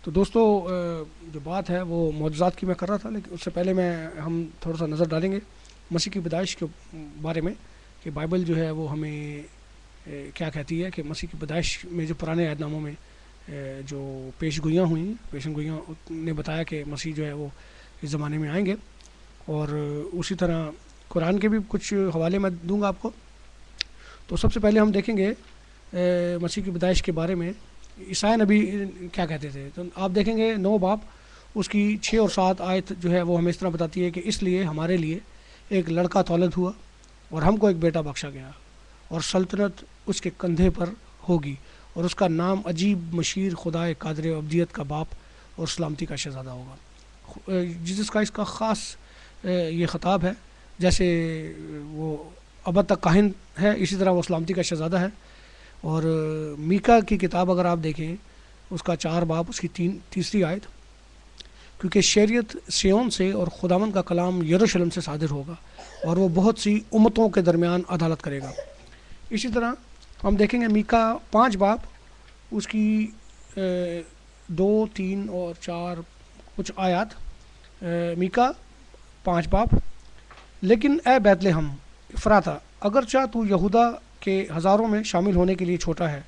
تو دوستو جو بات ہے وہ معجزات کی میں کر رہا تھا، لیکن اس سے پہلے ہم تھوڑا سا نظر ڈالیں گے مسیح کی پیدائش کے بارے میں کہ بائبل جو ہے وہ ہمیں کیا کہتی ہے کہ مسیح کی پیدائش میں جو پرانے عہد ناموں میں جو پیشن گوئیاں نے بتایا کہ مسیح جو ہے وہ اس زمانے میں آئیں گے، اور اسی طرح قرآن کے بھی کچھ حوالے میں دوں گا آپ کو۔ تو سب سے پہلے ہم دیکھیں گے مسیح کی پیدائش کے بارے میں عیسائی نبی کیا کہتے تھے۔ تو آپ دیکھیں گے 9 باب اس کی 6 اور 7 آیت جو ہے وہ ہمیں اس طرح بتاتی ہے کہ اس لیے ہمارے لیے ایک لڑکا تولد ہوا اور ہم کو ایک بیٹا بخشا گیا، اور سلطنت اس کے کندھے پر ہوگی، اور اس کا نام عجیب، مشیر، خدائے قادر، ابدیت کا باپ اور سلامتی کا شہزادہ ہوگا۔ جیسس کا اس کا خاص یہ خطاب ہے، جیسے وہ ابد تک کاہن ہے اسی طرح وہ سلامتی کا شہزادہ ہے۔ اور میکا کی کتاب اگر آپ دیکھیں اس کا 4 باب اس کی تیسری آیت، کیونکہ شریعت سیون سے اور خداوند کا کلام یروشلم سے صادر ہوگا، اور وہ بہت سی امتوں کے درمیان عدالت کرے گا۔ اسی طرح ہم دیکھیں گے میکا 5 باب اس کی 2، 3 اور 4 کچھ آیات۔ میکا 5 باب، لیکن اے بیت لحم افراتا، اگرچہ تو یہودا کے ہزاروں میں شامل ہونے کے لیے چھوٹا ہے،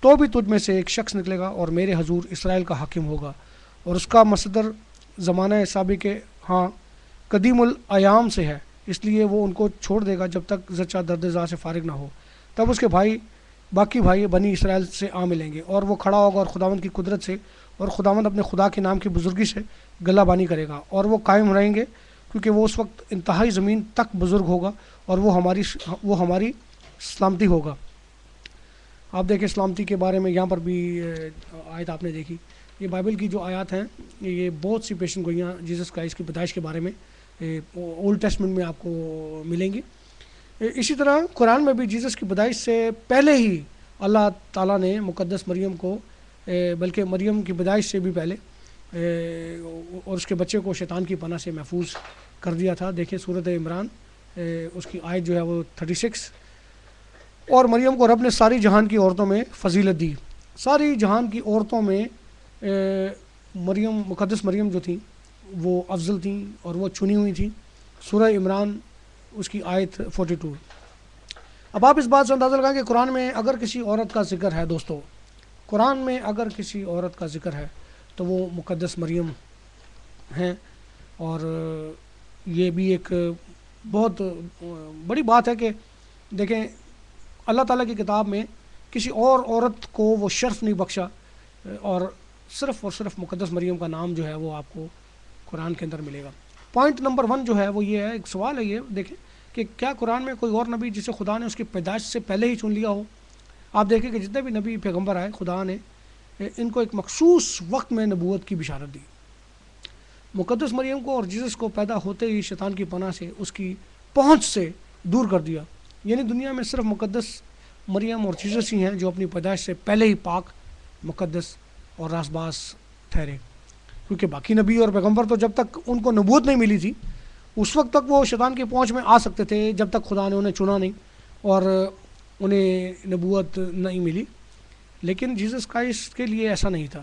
تو بھی تجھ میں سے ایک شخص نکلے گا اور میرے حضور اسرائیل کا حاکم ہوگا، اور اس کا مصدر زمانہ سابق قدیم الایام سے ہے، اس لیے وہ ان کو چھوڑ دے گا جب تک زچہ درد زا سے فارغ نہ ہو۔ تب اس کے باقی بھائی بنی اسرائیل سے آ ملیں گے، اور وہ کھڑا ہوگا اور خداوند کی قدرت سے اور خداوند اپنے خدا کے نام کی بزرگی سے گلہ بانی کرے گا، اور وہ قائم رہیں گے، کیونکہ وہ اس وقت انتہائی زمین تک بزرگ ہوگا، اور وہ ہماری سلامتی ہوگا۔ آپ دیکھیں سلامتی کے بارے میں یہاں پر بھی آیت آپ نے دیکھی۔ یہ بائبل کی جو آیات ہیں یہ بہت سی پیشن گوئیاں جیسس کرائسٹ کی پیدائش کے بارے میں اولڈ ٹیسٹمنٹ میں آپ کو ملیں گی۔ اسی طرح قرآن میں بھی جیسس کی پیدائش سے پہلے ہی اللہ تعالیٰ نے مقدس مریم کو، بلکہ مریم کی پیدائش سے بھی پہلے اور اس کے بچے کو شیطان کی پناہ سے محفوظ کر دیا تھا۔ دیکھیں سورۃ عمران اس کی آیت جو ہے وہ 36۔ اور مریم کو رب نے ساری جہان کی عورتوں میں فضیلت دی۔ ساری جہان کی عورتوں میں مقدس مریم جو تھیں وہ افضل تھیں اور وہ چنی ہوئی تھیں۔ سورہ عمران اس کی آیت 42۔ اب آپ اس بات سے اندازہ لگائیں کہ قرآن میں اگر کسی عورت کا ذکر ہے، دوستو قرآن میں اگر کسی عورت کا ذکر ہے تو وہ مقدس مریم ہیں، اور یہ بھی ایک بہت بڑی بات ہے کہ دیکھیں اللہ تعالیٰ کی کتاب میں کسی اور عورت کو وہ شرف نہیں بخشا، اور صرف مقدس مریم کا نام جو ہے وہ آپ کو قرآن کے اندر ملے گا۔ پوائنٹ نمبر 1 جو ہے وہ یہ ہے، ایک سوال ہے یہ دیکھیں کہ کیا قرآن میں کوئی اور نبی جسے خدا نے اس کی پیدائش سے پہلے ہی چن لیا ہو؟ آپ دیکھیں کہ جتنے بھی نبی پیغمبر آئے خدا نے ان کو ایک مخصوص وقت میں نبوت کی بشارت دی۔ مقدس مریم کو اور جیسس کو پیدا ہوتے ہی شیطان کی پناہ سے اس کی پہنچ سے دور کر دیا، یعنی دنیا میں صرف مقدس مریم اور جیسس ہی ہیں جو اپنی پیدائش سے پہلے ہی پاک، مقدس اور راست باز ٹھہرے، کیونکہ باقی نبی اور پیغمبر تو جب تک ان کو نبوت نہیں ملی تھی اس وقت تک وہ شیطان کی پہنچ میں آ سکتے تھے، جب تک خدا نے انہیں چنا نہیں اور انہیں نبوت نہیں ملی۔ لیکن جیسس کرائسٹ کے لیے ایسا نہیں تھا۔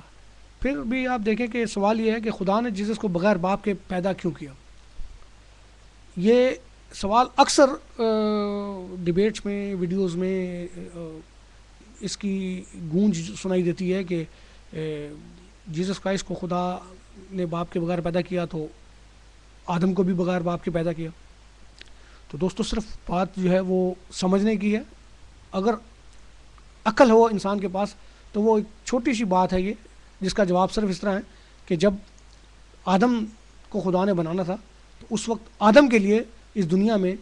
پھر بھی آپ دیکھیں کہ سوال یہ ہے کہ خدا نے جیسس کو بغیر باپ کے پیدا کیوں کیا؟ یہ سوال اکثر ڈیبیٹس میں، ویڈیوز میں اس کی گونج سنائی دیتی ہے کہ جیسس کرائسٹ کو خدا نے باپ کے بغیر پیدا کیا تو آدم کو بھی بغیر باپ کے پیدا کیا۔ تو دوستو صرف بات جو ہے وہ سمجھنے کی ہے، اگر عقل ہو انسان کے پاس تو وہ ایک چھوٹی سی بات ہے یہ، جس کا جواب صرف اس طرح ہے کہ جب آدم کو خدا نے بنانا تھا تو اس وقت آدم کے لیے اس دنیا میں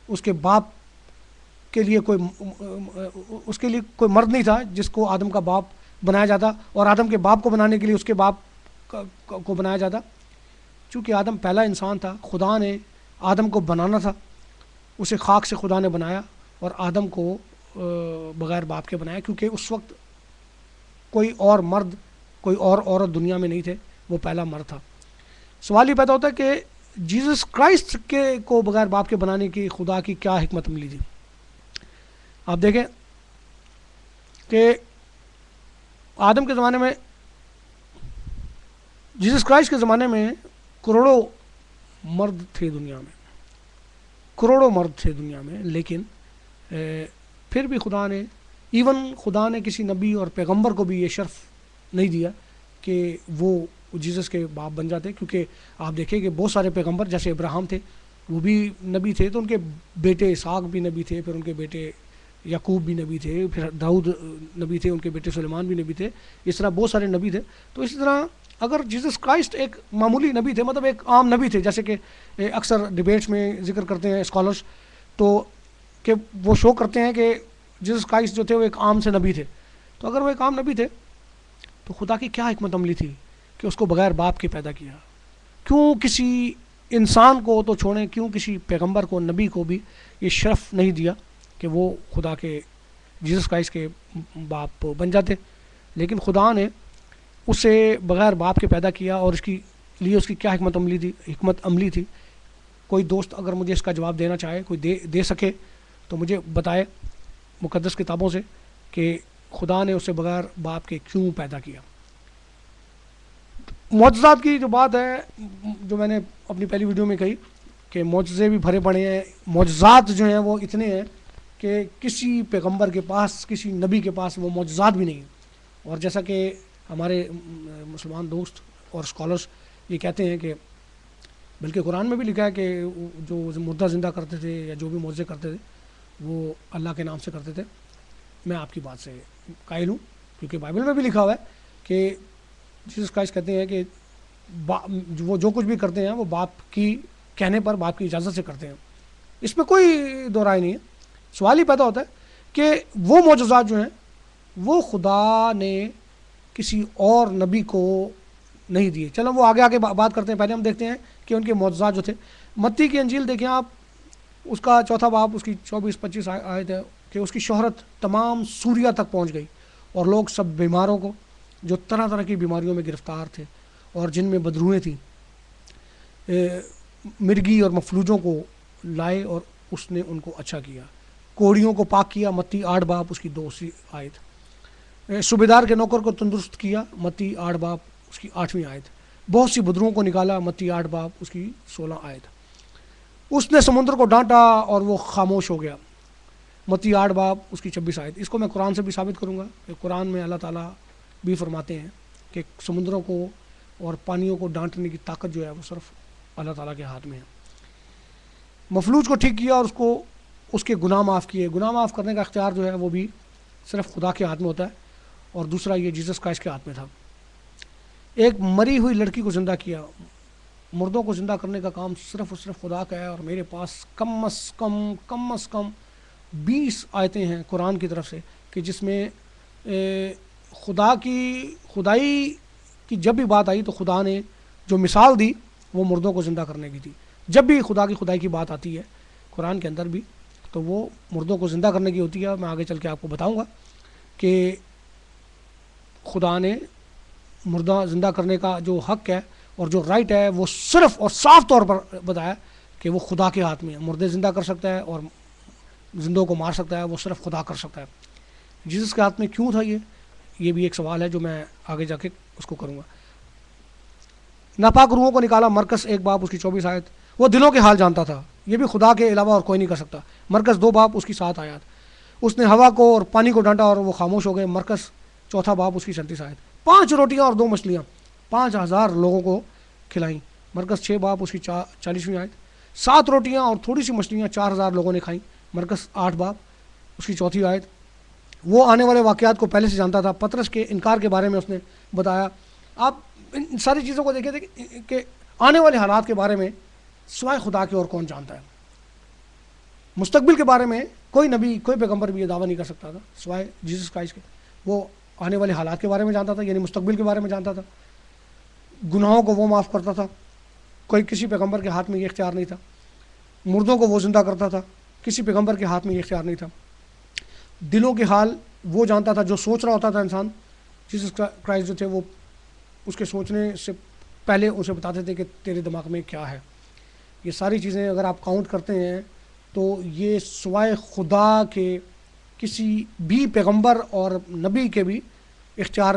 اس کے باپ کے لیے کوئی مرد نہیں تھا جس کو آدم کا باپ بنایا جاتا، اور آدم کے باپ کو بنانے کے لیے اس کے باپ کو بنایا جاتا۔ چونکہ آدم پہلا انسان تھا، خدا نے آدم کو بنانا تھا، اسے خاک سے خدا نے بنایا اور آدم کو بغیر باپ کے بنایا، کیونکہ اس وقت کوئی اور مرد، کوئی اور عورت دنیا میں نہیں تھے، وہ پہلا مرد تھا۔ سوال یہ پیدا ہوتا ہے کہ جیسس کرائسٹ کو بغیر باپ کے بنانے کی خدا کی کیا حکمت ملی تھی؟ آپ دیکھیں کہ آدم کے زمانے میں जीसस क्राइस्ट के ज़माने में करोड़ों मर्द थे दुनिया में, करोड़ों मर्द थे दुनिया में, लेकिन फिर भी खुदा ने, इवन खुदा ने किसी नबी और पैगंबर को भी ये शर्फ नहीं दिया कि वो जीसस के बाप बन जाते, क्योंकि आप देखें कि बहुत सारे पैगंबर जैसे इब्राहिम थे, वो भी नबी थे, तो उनके बेटे इसहाक भी नबी थे, फिर उनके बेटे याकूब भी नबी थे, फिर दाऊद नबी थे, उनके बेटे सुलेमान भी नबी थे, इस तरह बहुत सारे नबी थे। तो इस तरह अगर जीसस क्राइस्ट एक मामूली नबी थे, मतलब एक आम नबी थे, जैसे कि अक्सर डिबेट्स में जिक्र करते हैं स्कॉलर्स, तो कि वो शो करते हैं कि जीसस क्राइस्ट जो थे वो एक आम से नबी थे। तो अगर वो एक आम नबी थे तो खुदा की क्या हिकमत अमली थी कि उसको बगैर बाप के पैदा किया? क्यों किसी इंसान को तो छोड़ें, क्यों किसी पैगंबर को, नबी को भी ये शर्फ नहीं दिया कि वो खुदा के, जीसस क्राइस्ट के बाप बन जाते? लेकिन खुदा ने उसे बगैर बाप के पैदा किया, और इसकी लिए उसकी क्या हिकमत अमली थी? कोई दोस्त अगर मुझे इसका जवाब देना चाहे, कोई दे सके तो मुझे बताए मुक़द्दस किताबों से कि खुदा ने उसे बगैर बाप के क्यों पैदा किया। मौजज़ात की जो बात है, जो मैंने अपनी पहली वीडियो में कही कि मौजज़े भी भरे पड़े हैं, मौजज़ात जो हैं वो इतने हैं कि किसी पैगंबर के पास, किसी नबी के पास वो मौजज़ात भी नहीं। और जैसा कि हमारे मुसलमान दोस्त और स्कॉलर्स ये कहते हैं कि बल्कि कुरान में भी लिखा है कि जो मुर्दा ज़िंदा करते थे या जो भी मौजज़े करते थे वो अल्लाह के नाम से करते थे। मैं आपकी बात से कायल हूँ, क्योंकि बाइबल में भी लिखा हुआ है कि जीसस क्राइस्ट कहते हैं कि वो जो कुछ भी करते हैं वो बाप की कहने पर, बाप की इजाज़त से करते हैं। इसमें कोई दो राय नहीं है। सवाल ही पैदा होता है कि वो मौजज़ात जो हैं वो खुदा ने किसी और नबी को नहीं दिए। चलो वो आगे बात करते हैं, पहले हम देखते हैं कि उनके मौजज़ात जो थे। मत्ती की अंजील देखें आप, उसका 4था बाब, उसकी 24-25 आयत है कि उसकी शोहरत तमाम सूरिया तक पहुंच गई, और लोग सब बीमारों को, जो तरह तरह की बीमारियों में गिरफ़्तार थे और जिनमें बदरूएँ थीं, मिर्गी और मफलूजों को लाए और उसने उनको अच्छा किया। कोड़ियों को पाक किया, मत्ती 8 बाब उसकी 2 आयत। सूबेदार के नौकर को तंदुरुस्त किया, मत्ती 8 बाब उसकी 8वीं आयत। बहुत सी बदरुओं को निकाला, मत्ती 8 बाब उसकी 16 आयत। उसने समुद्र को डांटा और वो खामोश हो गया, मत्ती 8 बाब उसकी 26 आयत। इसको मैं कुरान से भी साबित करूँगा कि कुरान में अल्लाह ताला भी फरमाते हैं कि समुद्रों को और पानियों को डांटने की ताकत जो है वो सिर्फ अल्लाह ताला के हाथ में है। मफलूज को ठीक किया और उसको, उसके गुनाह माफ़ किए। गुनाह माफ़ करने का इख्तियार जो है वो भी सिर्फ खुदा के हाथ में होता है, और दूसरा ये जीसस क्राइस्ट के हाथ में था। एक मरी हुई लड़की को ज़िंदा किया। मुर्दों को ज़िंदा करने का काम सिर्फ और सिर्फ खुदा का है, और मेरे पास कम अज़ कम 20 आयतें हैं कुरान की तरफ से कि जिसमें खुदाई की जब भी बात आई तो खुदा ने जो मिसाल दी वो मुर्दों को ज़िंदा करने की थी। जब भी खुदा की खुदाई की बात आती है कुरान के अंदर भी, तो वो मुर्दों को ज़िंदा करने की होती है। मैं आगे चल के आपको बताऊँगा कि खुदा ने मुर्दा ज़िंदा करने का जो हक़ है और जो राइट है वो सिर्फ़ और साफ़ तौर पर बताया कि वो खुदा के हाथ में है। मुर्दे ज़िंदा कर सकता है और जिंदों को मार सकता है, वो सिर्फ खुदा कर सकता है। जीसस के हाथ में क्यों था ये भी एक सवाल है जो मैं आगे जाके उसको करूँगा। नापाक रूहों को निकाला, मरकस 1 बाब उसकी 24 आयत। वो दिलों के हाल जानता था, ये भी खुदा के अलावा और कोई नहीं कर सकता, मरकस 2 बाब उसकी 7 आयत। उसने हवा को और पानी को डांटा और वो खामोश हो गए, मरकस 4 बाब उसकी 37 आयत। 5 रोटियाँ और 2 मछलियाँ 5000 लोगों को खिलाई, मरकस 6 बाब उसकी 40वीं आयत। 7 रोटियाँ और थोड़ी सी मछलियाँ 4000 लोगों ने खाई, मरकस 8 बाब उसकी 4 आयत। वो आने वाले वाक़यात को पहले से जानता था, पतरस के इनकार के बारे में उसने बताया। आप इन सारी चीज़ों को देखे थे कि आने वाले हालात के बारे में सिवाय खुदा के और कौन जानता है। मुस्तकबिल के बारे में कोई नबी, कोई पैगंबर भी ये दावा नहीं कर सकता था सिवाय जीसस क्राइस्ट के। वो आने वाले हालात के बारे में जानता था, यानी मुस्तकबिल के बारे में जानता था। गुनाहों को वो माफ़ करता था, कोई किसी पैगंबर के हाथ में ये इख्तियार नहीं था। मुर्दों को वो ज़िंदा करता था, किसी पैगंबर के हाथ में ये इख्तियार नहीं था। दिलों के हाल वो जानता था, जो सोच रहा होता था इंसान। जीसस क्राइस्ट जो थे वो उसके सोचने से पहले उसे बताते थे कि तेरे दिमाग में क्या है। ये सारी चीज़ें अगर आप काउंट करते हैं तो ये सिवाय खुदा के किसी भी पैगंबर और नबी के भी इख्तियार